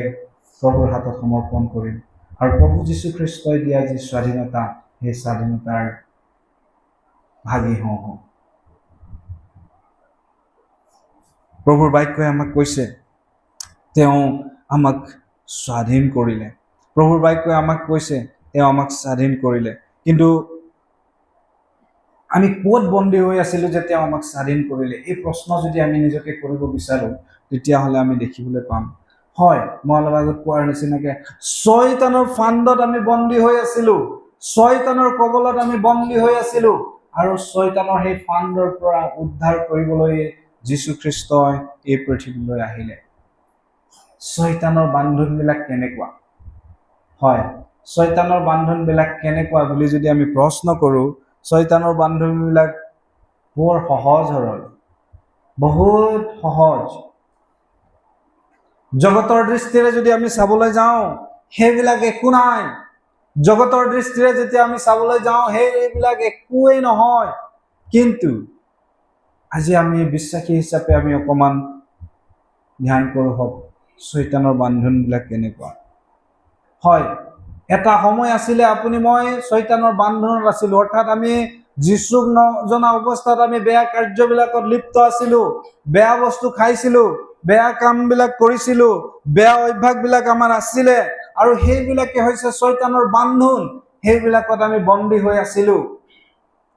প্ৰভুৰ হাতত সমৰ্পণ কৰিম আৰু প্ৰভু যীশু খ্ৰীষ্টই দিয়া যি স্বাধীনতা, সেই স্বাধীনতাৰ ভাগি হওঁ। প্ৰভুৰ বাক্যই আমাক কৈছে, তেওঁ আমাক স্বাধীন কৰিলে। প্ৰভুৰ বাক্যই আমাক কৈছে, তেওঁ আমাক স্বাধীন কৰিলে। কিন্তু আমি ক'ত বন্দী হৈ আছিলোঁ যে তেওঁ আমাক স্বাধীন কৰিলে? এই প্ৰশ্ন যদি আমি নিজকে কৰিব বিচাৰোঁ, তেতিয়াহ'লে আমি দেখিবলৈ পাম, হয়, মই অলপ আগত কোৱাৰ নিচিনাকে শয়তানৰ ফান্দত আমি বন্দী হৈ আছিলোঁ, শয়তানৰ কবলত আমি বন্দী হৈ আছিলোঁ, আৰু শয়তানৰ সেই ফান্দৰ পৰা উদ্ধাৰ কৰিবলৈ যীশু খ্ৰীষ্টই এই পৃথিৱীলৈ আহিলে। শয়তানৰ বান্ধোনবিলাক কেনেকুৱা? হয়, শয়তানৰ বান্ধোনবিলাক কেনেকুৱা বুলি যদি আমি প্ৰশ্ন কৰোঁ, শয়তানৰ বান্ধোনবিলাক বৰ সহজ সৰল, বহুত সহজ। জগতৰ দৃষ্টিৰে যদি আমি চাবলৈ যাওঁ, সেইবিলাক একো নাই। জগতৰ দৃষ্টিৰে যেতিয়া আমি চাবলৈ যাওঁ, সেইবিলাক একোৱেই নহয়। কিন্তু আজি আমি বিশ্বাসী হিচাপে আমি অকণমান ধ্যান কৰোঁ, হওক শয়তানৰ বান্ধোনবিলাক কেনেকুৱা। হয়, এটা সময় আছিলে আপুনি মই শয়তানৰ বান্ধোনত আছিলোঁ, অৰ্থাৎ আমি যীশুক নজনা অৱস্থাত আমি বেয়া কাৰ্যবিলাকত লিপ্ত আছিলোঁ, বেয়া বস্তু খাইছিলোঁ, বেয়া কামবিলাক কৰিছিলোঁ, বেয়া অভ্যাসবিলাক আমাৰ আছিলে, আৰু সেইবিলাকে হৈছে শয়তানৰ বান্ধোন। সেইবিলাকত আমি বন্দী হৈ আছিলোঁ,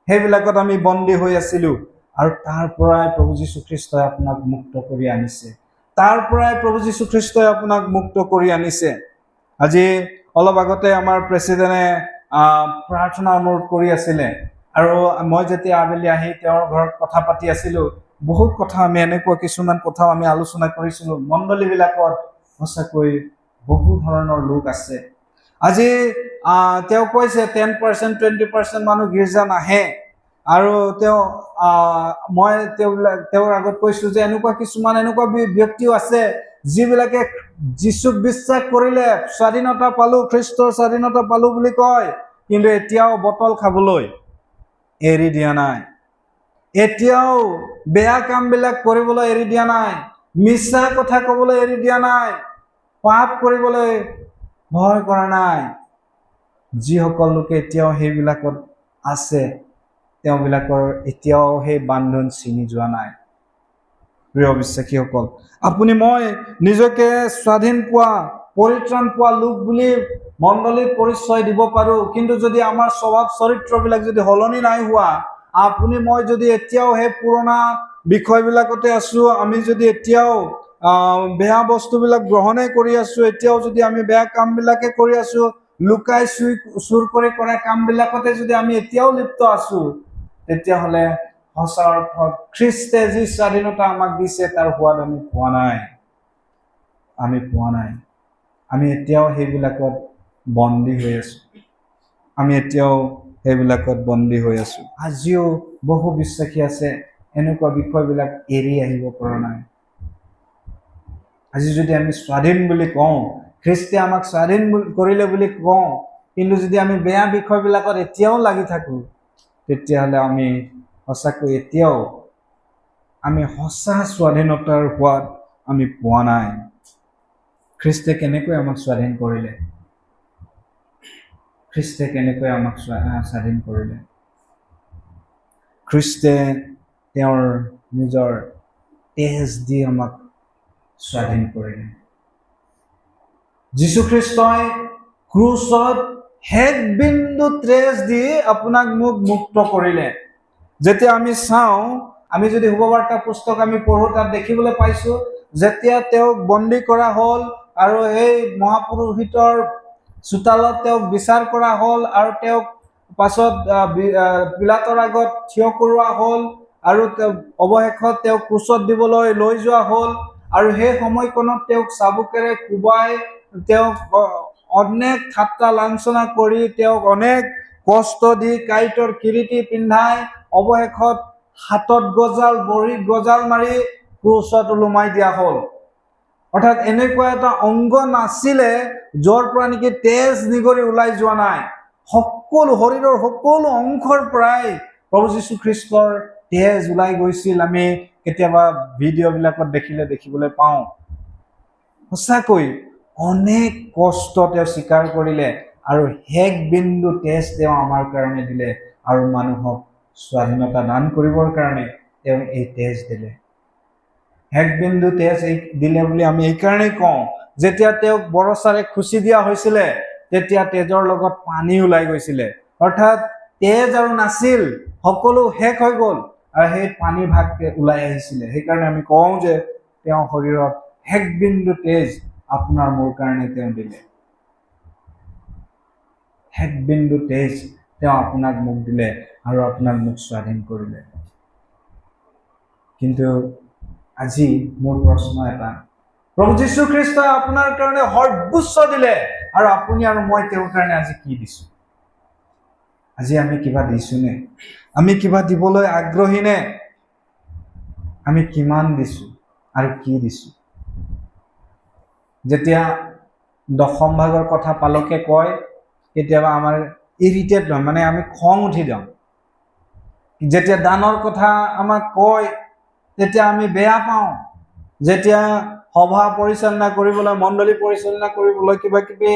সেইবিলাকত আমি বন্দী হৈ আছিলোঁ। আৰু তাৰ পৰাই প্ৰভু যীশু খ্ৰীষ্টই আপোনাক মুক্ত কৰি আনিছে, তাৰ পৰাই প্ৰভু যীশু খ্ৰীষ্টই আপোনাক মুক্ত কৰি আনিছে। আজি অলপ আগতে আমাৰ প্ৰেছিডেণ্টে প্ৰাৰ্থনা অনুৰোধ কৰি আছিলে, আৰু মই যেতিয়া আবেলি আহি তেওঁৰ ঘৰত কথা পাতি আছিলোঁ, বহুত কথা আমি এনেকুৱা কিছুমান কথাও আমি আলোচনা কৰিছিলোঁ। মণ্ডলীবিলাকত সঁচাকৈ বহু ধৰণৰ লোক আছে। আজি তেওঁ কৈছে 10% 20% মানুহ গীৰ্জা নাহে, আৰু মই তেওঁৰ আগত কৈছোঁ যে এনেকুৱা কিছুমান এনেকুৱা ব্যক্তিও আছে যিবিলাকে যীশুক বিশ্বাস কৰিলে, স্বাধীনতা পালোঁ, খ্ৰীষ্টৰ স্বাধীনতা পালোঁ বুলি কয়, কিন্তু এতিয়াও বটল খাবলৈ এৰি দিয়া নাই, এতিয়াও বেয়া কামবিলাক কৰিবলৈ এৰি দিয়া নাই, মিছা কথা ক'বলৈ এৰি দিয়া নাই, পাপ কৰিবলৈ ভয় কৰা নাই। যিসকল লোকে এতিয়াও সেইবিলাকত আছে, তেওঁবিলাকৰ এতিয়াও সেই বান্ধোন ছিঙি যোৱা নাই। প্ৰিয় বিশ্বাসীসকল, আপুনি মই নিজকে স্বাধীন পোৱা পৰিত্ৰাণ পোৱা লোক বুলি মণ্ডলীত পৰিচয় দিব পাৰোঁ, কিন্তু যদি আমাৰ স্বভাৱ চৰিত্ৰবিলাক যদি সলনি নাই হোৱা, আপুনি মই যদি এতিয়াও সেই পুৰণা বিষয়বিলাকতে আছোঁ, আমি যদি এতিয়াও বেয়া বস্তুবিলাক গ্ৰহণে কৰি আছোঁ, এতিয়াও যদি আমি বেয়া কামবিলাকে কৰি আছোঁ, লুকাই চুৰ কৰি কৰা কামবিলাকতে যদি আমি এতিয়াও লিপ্ত আছোঁ, তেতিয়াহ'লে সঁচা অৰ্থত খ্ৰীষ্টে যি স্বাধীনতা আমাক দিছে তাৰ সোৱাদ আমি পোৱা নাই। আমি এতিয়াও সেইবিলাকত বন্দী হৈ আছোঁ। আজিও বহু বিশ্বাসী আছে এনেকুৱা বিষয়বিলাক এৰি আহিব পৰা নাই। আজি যদি আমি স্বাধীন বুলি কওঁ, খ্ৰীষ্টে আমাক স্বাধীন কৰিলে বুলি কওঁ, কিন্তু যদি আমি বেয়া বিষয়বিলাকত এতিয়াও লাগি থাকোঁ, তেতিয়াহ'লে আমি সঁচাকৈ এতিয়াও আমি সঁচা স্বাধীনতাৰ সোৱাদ আমি পোৱা নাই। খ্ৰীষ্টে কেনেকৈ আমাক স্বাধীন কৰিলে? খ্ৰীষ্টে তেওঁৰ নিজৰ তেজ দি আমাক স্বাধীন কৰিলে। যীশুখ্ৰীষ্টই ক্ৰুচত শেষ বিন্দু তেজ দি আপোনাক মোক মুক্ত কৰিলে। যেতিয়া আমি চাওঁ, আমি যদি শুভবাৰ্তা পুস্তক আমি পঢ়োঁ, তাত দেখিবলৈ পাইছোঁ যেতিয়া তেওঁক বন্দী কৰা হ'ল আৰু সেই মহাপুৰোহিতৰ চোতালত তেওঁক বিচাৰ কৰা হ'ল আৰু তেওঁক পাছত পিলাতৰ আগত থিয় কৰোৱা হ'ল আৰু অৱশেষত তেওঁক ক্ৰুচত দিবলৈ লৈ যোৱা হ'ল, আৰু সেই সময়কণত তেওঁক চাবুকেৰে কোবাই, তেওঁক অনেক ঠাট্টা লাঞ্ছনা কৰি, তেওঁক অনেক কষ্ট দি, কাঁইটৰ কিৰীটি পিন্ধাই, অৱশেষত হাতত গজাল, ভৰিত গজাল মাৰি ক্ৰুচত ওলোমাই দিয়া হ'ল। অৰ্থাৎ এনেকুৱা এটা অংগ নাছিলে য'ৰ পৰা নেকি তেজ নিগৰি ওলাই যোৱা নাই। সকলো শৰীৰৰ সকলো অংশৰ পৰাই প্ৰভু যীশুখ্ৰীষ্টৰ তেজ ওলাই গৈছিল। আমি কেতিয়াবা ভিডিঅ'বিলাকত দেখিবলৈ পাওঁ। সঁচাকৈ অনেক কষ্ট তেওঁ স্বীকাৰ কৰিলে আৰু শেষ বিন্দু তেজ তেওঁ আমাৰ কাৰণে দিলে, আৰু মানুহক স্বাধীনতা দান কৰিবৰ কাৰণে তেওঁ এই তেজ দিলে। শেষ বিন্দু তেজ দিলে বুলি আমি এইকাৰণেই কওঁ, যেতিয়া তেওঁক বৰচাৰে খুচি দিয়া হৈছিলে, তেতিয়া তেজৰ লগত পানী ওলাই গৈছিলে। অৰ্থাৎ তেজ আৰু নাছিল, সকলো শেষ হৈ গ'ল, আৰু সেই পানীৰ ভাগ ওলাই আহিছিলে। সেইকাৰণে আমি কওঁ যে তেওঁ শৰীৰত শেষ বিন্দু তেজ আপোনাৰ মোৰ কাৰণে তেওঁ দিলে। শেষ বিন্দু তেজ তেওঁ আপোনাক মোক দিলে আৰু আপোনাক মোক স্বাধীন কৰিলে। কিন্তু আজি মোৰ প্ৰশ্ন এটা, প্ৰভু যীশুখ্ৰীষ্টই আপোনাৰ কাৰণে সৰ্বোচ্চ দিলে, আৰু আপুনি আৰু মই তেওঁৰ কাৰণে আজি কি দিছোঁ? আজি আমি কিবা দিছোঁনে? আমি কিবা দিবলৈ আগ্ৰহী নে? আমি কিমান দিছোঁ আৰু কি দিছোঁ? যেতিয়া দশম ভাগৰ কথা পালকে কয়, কেতিয়াবা আমাৰ ইৰিটেট হয়, মানে আমি খং উঠি যাওঁ। যেতিয়া দানৰ কথা আমাক কয়, তেতিয়া আমি বেয়া পাওঁ। যেতিয়া সভা পৰিচালনা কৰিবলৈ, মণ্ডলী পৰিচালনা কৰিবলৈ কিবা কিবি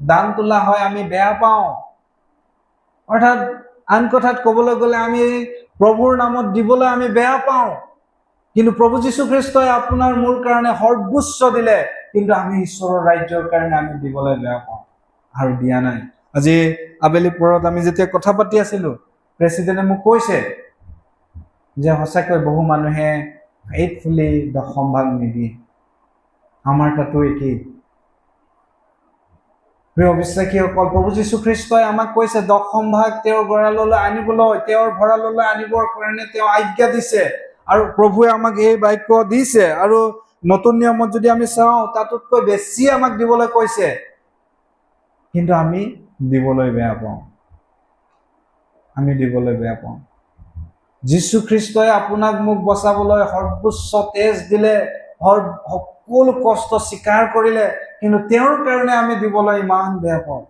দান তোলা হয়, আমি বেয়া পাওঁ। অৰ্থাৎ আন কথাত ক'বলৈ গ'লে আমি প্ৰভুৰ নামত দিবলৈ আমি বেয়া পাওঁ। কিন্তু প্ৰভু যীশুখ্ৰীষ্টই আপোনাৰ মোৰ কাৰণে সৰ্বোচ্চ দিলে, কিন্তু আমি ঈশ্বৰৰ ৰাজ্যৰ কাৰণে আমি দিবলৈ বেয়া পাওঁ আৰু দিয়া নাই। আজি আবেলি পৰত আমি যেতিয়া কথা পাতি আছিলোঁ, প্ৰেচিডেণ্টে মোক কৈছে যে সঁচাকৈ বহু মানুহে ফেইথফুলি দশম ভাগ নিদিয়ে। আমাৰ তাতো একেই। প্ৰিয় বিশ্বাসীসকল, প্ৰভু যীশুখ্ৰীষ্টই আমাক কৈছে দশম ভাগ তেওঁৰ গঁৰাললৈ আনিবলৈ, তেওঁৰ ভঁৰাললৈ আনিবৰ কাৰণে তেওঁ আজ্ঞা দিছে, আৰু প্ৰভুৱে আমাক এই বাক্য দিছে। আৰু নতুন নিয়মত যদি আমি চাওঁ, তাতোতকৈ বেছি আমাক দিবলৈ কৈছে, কিন্তু আমি দিবলৈ বেয়া পাওঁ। যীশুখ্ৰীষ্টই আপোনাক মোক বচাবলৈ সৰ্বোচ্চ তেজ দিলে, সকলো কষ্ট স্বীকাৰ কৰিলে, কিন্তু তেওঁৰ কাৰণে আমি দিবলৈ ইমান বেয়া পাওঁ।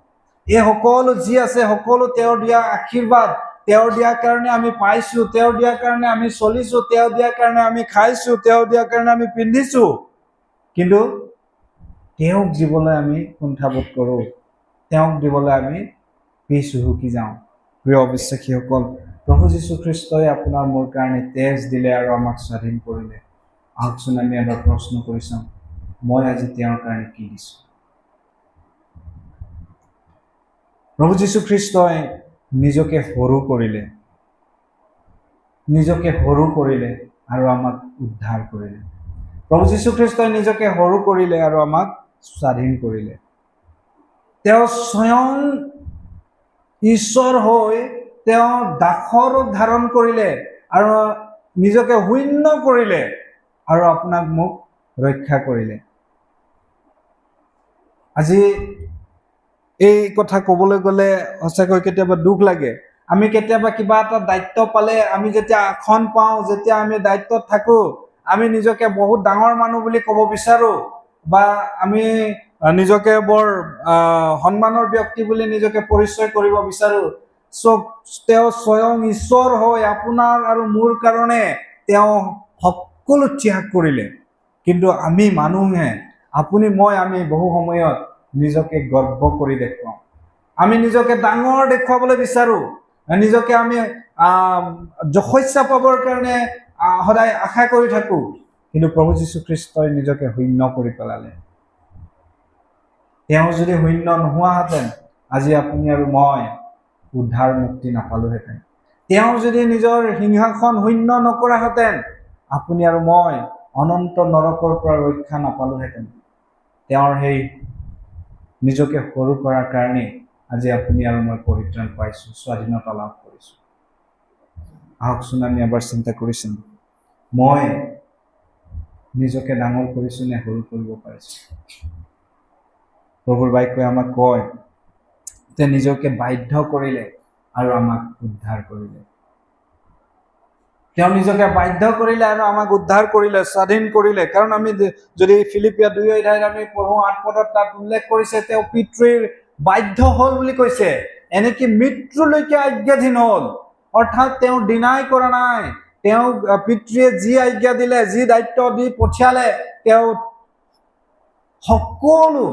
এই সকলো যি আছে, সকলো তেওঁৰ দিয়া আশীৰ্বাদ, তেওঁৰ দিয়াৰ কাৰণে আমি পাইছোঁ, তেওঁৰ দিয়াৰ কাৰণে আমি চলিছোঁ, তেওঁ দিয়াৰ কাৰণে আমি খাইছোঁ, তেওঁ দিয়াৰ কাৰণে আমি পিন্ধিছোঁ, কিন্তু তেওঁক দিবলৈ আমি কুণ্ঠাবোধ কৰোঁ, তেওঁক দিবলৈ আমি পিছ হুহুকি যাওঁ। প্ৰিয় বিশ্বাসীসকল, প্ৰভু যীশুখ্ৰীষ্টই আপোনাৰ মোৰ কাৰণে তেজ দিলে আৰু আমাক স্বাধীন কৰিলে। আহকচোন আমি এবাৰ প্ৰশ্ন কৰি চাওঁ, মই আজি তেওঁৰ কাৰণে কি দিছোঁ? প্ৰভু যীশুখ্ৰীষ্টই নিজকে সৰু কৰিলে আৰু আমাক উদ্ধাৰ কৰিলে। প্ৰভু যীশুখ্ৰীষ্টই নিজকে সৰু কৰিলে আৰু আমাক স্বাধীন কৰিলে। তেওঁ স্বয়ং ঈশ্বৰ হৈ তেওঁ দাসৰ ৰূপ ধাৰণ কৰিলে আৰু নিজকে শূন্য কৰিলে আৰু আপোনাক মোক ৰক্ষা কৰিলে। আজি এই কথা ক'বলৈ গ'লে সঁচাকৈ কেতিয়াবা দুখ লাগে। আমি কেতিয়াবা কিবা এটা দায়িত্ব পালে, আমি যেতিয়া আসন পাওঁ, যেতিয়া আমি দায়িত্বত থাকোঁ, আমি নিজকে বহুত ডাঙৰ মানুহ বুলি ক'ব বিচাৰোঁ বা আমি নিজকে বৰ সন্মানৰ ব্যক্তি বুলি নিজকে পৰিচয় কৰিব বিচাৰোঁ। তেওঁ স্বয়ং ঈশ্বৰ হৈ আপোনাৰ আৰু মোৰ কাৰণে তেওঁ সকলো ত্যাগ কৰিলে। কিন্তু আমি মানুহে, আপুনি মই, আমি বহু সময়ত নিজকে গৰ্ব কৰি দেখুৱাওঁ। আমি নিজকে ডাঙৰ দেখুৱাবলৈ বিচাৰোঁ। নিজকে আমি যশস্যা পাবৰ কাৰণে সদায় আশা কৰি থাকোঁ। কিন্তু প্ৰভু যীশুখ্ৰীষ্টই নিজকে শূন্য কৰি পেলালে। তেওঁ যদি শূন্য নোহোৱাহেঁতেন আজি আপুনি আৰু মই উদ্ধাৰ মুক্তি নাপালোহেঁতেন। তেওঁ যদি নিজৰ সিংহাসন শূন্য নকৰাহেঁতেন আপুনি আৰু মই অনন্ত নৰকৰ পৰা ৰক্ষা নাপালোহেঁতেন। তেওঁৰ সেই নিজকে সৰু কৰাৰ কাৰণে আজি আপুনি আৰু মই পৰিত্ৰাণ পাইছোঁ, স্বাধীনতা লাভ কৰিছোঁ। আহকচোন আমি এবাৰ চিন্তা কৰিছোঁ, মই নিজকে ডাঙৰ কৰিছোঁ নে সৰু কৰিব পাৰিছোঁ? প্ৰভুৰ বাক্যই আমাক কয় যে নিজকে বাধ্য কৰিলে আৰু আমাক উদ্ধাৰ কৰিলে। তেওঁ নিজকে বাধ্য কৰিলে আৰু আমাক উদ্ধাৰ কৰিলে, স্বাধীন কৰিলে। কাৰণ আমি যদি ফিলিপিয়া 2 অধ্যায়ত আমি পঢ়ো 8 পদত তাত উল্লেখ কৰিছে তেওঁ পিতৃৰ বাধ্য হ'ল বুলি কৈছে। এনেকি মৃত্যুলৈকে আজ্ঞাধীন হ'ল। অৰ্থাৎ তেওঁ ডিনাই কৰা নাই। তেওঁ পিতৃয়ে যি আজ্ঞা দিলে, যি দায়িত্ব দি পঠিয়ালে, তেওঁ সকলো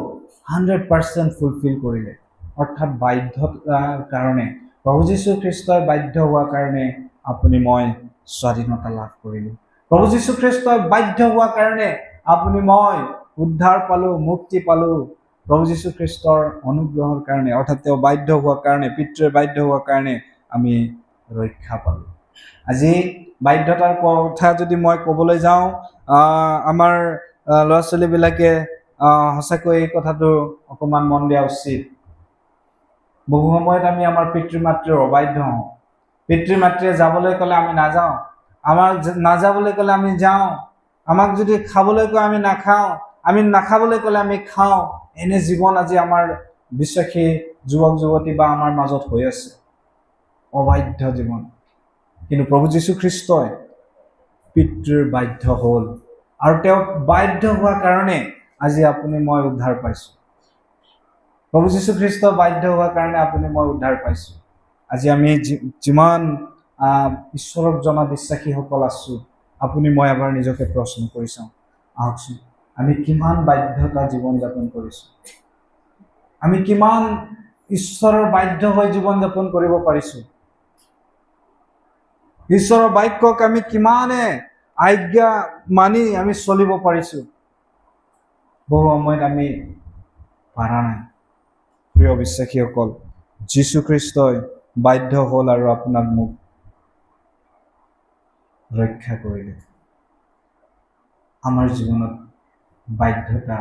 100% ফুলফিল কৰিলে। অৰ্থাৎ বাধ্যতাৰ কাৰণে, প্ৰভু যীশুখ্ৰীষ্টই বাধ্য হোৱাৰ কাৰণে আপুনি মই স্বাধীনতা লাভ কৰিলোঁ। প্ৰভু যীশুখ্ৰীষ্টই বাধ্য হোৱাৰ কাৰণে আপুনি মই উদ্ধাৰ পালোঁ, মুক্তি পালোঁ। প্ৰভু যীশুখ্ৰীষ্টৰ অনুগ্ৰহৰ কাৰণে, অৰ্থাৎ তেওঁ বাধ্য হোৱাৰ কাৰণে, পিতৃয়ে বাধ্য হোৱাৰ কাৰণে আমি ৰক্ষা পালোঁ। আজি বাধ্যতাৰ কথা যদি মই ক'বলৈ যাওঁ, আমাৰ ল'ৰা ছোৱালীবিলাকে সঁচাকৈ এই কথাটো অকণমান মন দিয়া উচিত। বহু সময়ত আমি আমাৰ পিতৃ মাতৃৰ অবাধ্য হওঁ। পিতৃ মাতৃয়ে যাবলৈ ক'লে আমি নাযাওঁ, আমাক নাযাবলৈ ক'লে আমি যাওঁ, আমাক যদি খাবলৈ কয় আমি নাখাওঁ, আমি নাখাবলৈ ক'লে আমি খাওঁ। এনে জীৱন আজি আমাৰ বিশ্বাসী যুৱক যুৱতী বা আমাৰ মাজত হৈ আছে, অবাধ্য জীৱন। কিন্তু প্ৰভু যীশুখ্ৰীষ্টই পিতৃৰ বাধ্য হ'ল আৰু তেওঁ বাধ্য হোৱাৰ কাৰণে আজি আপুনি মই উদ্ধাৰ পাইছোঁ। প্ৰভু যীশুখ্ৰীষ্ট বাধ্য হোৱাৰ কাৰণে আপুনি মই উদ্ধাৰ পাইছোঁ। আজি আমি যিমান ঈশ্বৰক জনা বিশ্বাসীসকল আছোঁ, আপুনি মই এবাৰ নিজকে প্ৰশ্ন কৰি চাওঁ। আহকচোন, আমি কিমান বাধ্যতা জীৱন যাপন কৰিছোঁ? আমি কিমান ঈশ্বৰৰ বাধ্য হৈ জীৱন যাপন কৰিব পাৰিছোঁ? ঈশ্বৰৰ বাক্যক আমি কিমানে আজ্ঞা মানি আমি চলিব পাৰিছোঁ? বহু সময়ত আমি পাৰা নাই। প্ৰিয় বিশ্বাসীসকল, যীশুখ্ৰীষ্টই বাধ্য হ'ল আৰু আপোনাক মোক ৰক্ষা কৰিলে। আমাৰ জীৱনত বাধ্যতা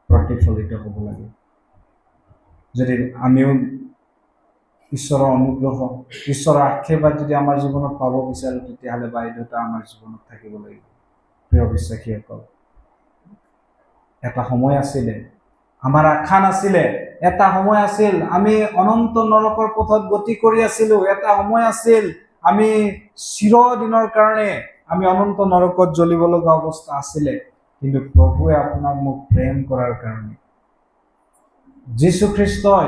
প্ৰতিফলিত হ'ব লাগে। যদি আমিও ঈশ্বৰৰ অনুগ্ৰহ, ঈশ্বৰৰ আশীৰ্বাদ যদি আমাৰ জীৱনত পাব বিচাৰোঁ, তেতিয়াহ'লে বাধ্যতা আমাৰ জীৱনত থাকিব লাগিব। প্ৰিয় বিশ্বাসীসকল, এটা সময় আছিলে, আমাৰ আশা নাছিলে। এটা সময় আছিল আমি অনন্ত নৰকৰ পথত গতি কৰি আছিলোঁ। এটা সময় আছিল আমি চিৰদিনৰ কাৰণে আমি অনন্ত নৰকত জ্বলিব লগা অৱস্থা আছিলে। কিন্তু প্ৰভুৱে আপোনাক মোক প্ৰেম কৰাৰ কাৰণে, যীশুখ্ৰীষ্টই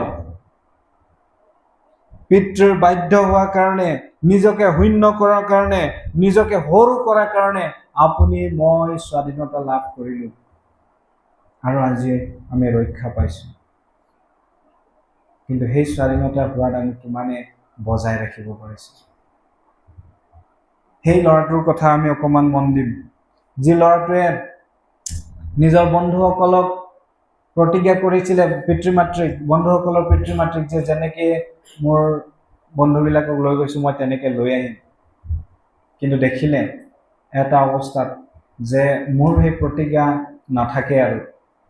পিতৃৰ বাধ্য হোৱাৰ কাৰণে, নিজকে শূন্য কৰাৰ কাৰণে, নিজকে সৰু কৰাৰ কাৰণে আপুনি মই স্বাধীনতা লাভ কৰিলোঁ আৰু আজি আমি ৰক্ষা পাইছোঁ। কিন্তু সেই স্বাধীনতাৰ সোৱাদ আমি কিমানে বজাই ৰাখিব পাৰিছোঁ? সেই ল'ৰাটোৰ কথা আমি অকণমান মন দিম, যি ল'ৰাটোৱে নিজৰ বন্ধুসকলক প্ৰতিজ্ঞা কৰিছিলে পিতৃ মাতৃক, বন্ধুসকলৰ পিতৃ মাতৃক, যে যেনেকৈ মোৰ বন্ধুবিলাকক লৈ গৈছোঁ মই তেনেকৈ লৈ আহিম। কিন্তু দেখিলে এটা অৱস্থাত যে মোৰ সেই প্ৰতিজ্ঞা নাথাকে আৰু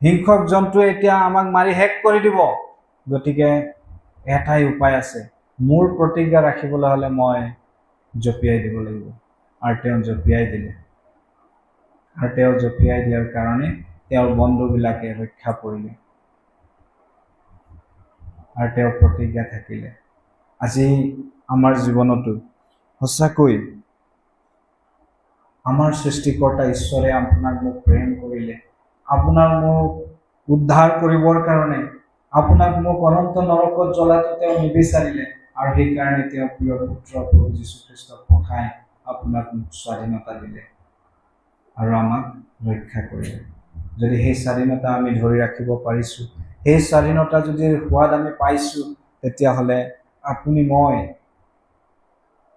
হিংসক জন্তুৱে এতিয়া আমাক মাৰি শেষ কৰি দিব। গতিকে এটাই উপায় আছে, মোৰ প্ৰতিজ্ঞা ৰাখিবলৈ হ'লে মই জঁপিয়াই দিব লাগিব। আৰু তেওঁ জঁপিয়াই দিলে। আৰু তেওঁ জঁপিয়াই দিয়াৰ কাৰণে তেওঁৰ বন্ধুবিলাকে ৰক্ষা পৰিলে আৰু তেওঁৰ প্ৰতিজ্ঞা থাকিলে। আজি আমাৰ জীৱনতো সঁচাকৈ আমাৰ সৃষ্টিকৰ্তা ঈশ্বৰে আপোনাক মোক প্ৰেম কৰিলে, আপোনাক মোক উদ্ধাৰ কৰিবৰ কাৰণে, আপোনাক মোক অনন্ত নৰকত জ্বলাটো তেওঁ নিবিচাৰিলে, আৰু সেইকাৰণে তেওঁ প্ৰিয় পুত্ৰ প্ৰভু যীশুখ্ৰীষ্টক পঠাই আপোনাক মোক স্বাধীনতা দিলে আৰু আমাক ৰক্ষা কৰিলে। যদি সেই স্বাধীনতা আমি ধৰি ৰাখিব পাৰিছোঁ, সেই স্বাধীনতা যদি সোৱাদ আমি পাইছোঁ, তেতিয়াহ'লে আপুনি মই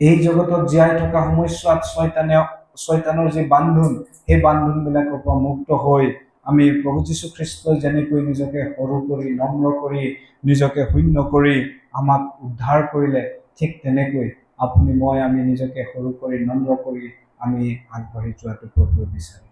এই জগতত জীয়াই থকা সময়ছোৱাত শয়তানৰ যি বান্ধোন, সেই বান্ধোনবিলাকৰ পৰা মুক্ত হৈ আমি প্ৰভু যীশুখ্ৰীষ্টই যেনেকৈ নিজকে সৰু কৰি, নম্ৰ কৰি, নিজকে শূন্য কৰি আমাক উদ্ধাৰ কৰিলে, ঠিক তেনেকৈ আপুনি মই আমি নিজকে সৰু কৰি, নম্ৰ কৰি আমি আগবাঢ়ি যোৱাটো প্ৰভুৱে বিচাৰে।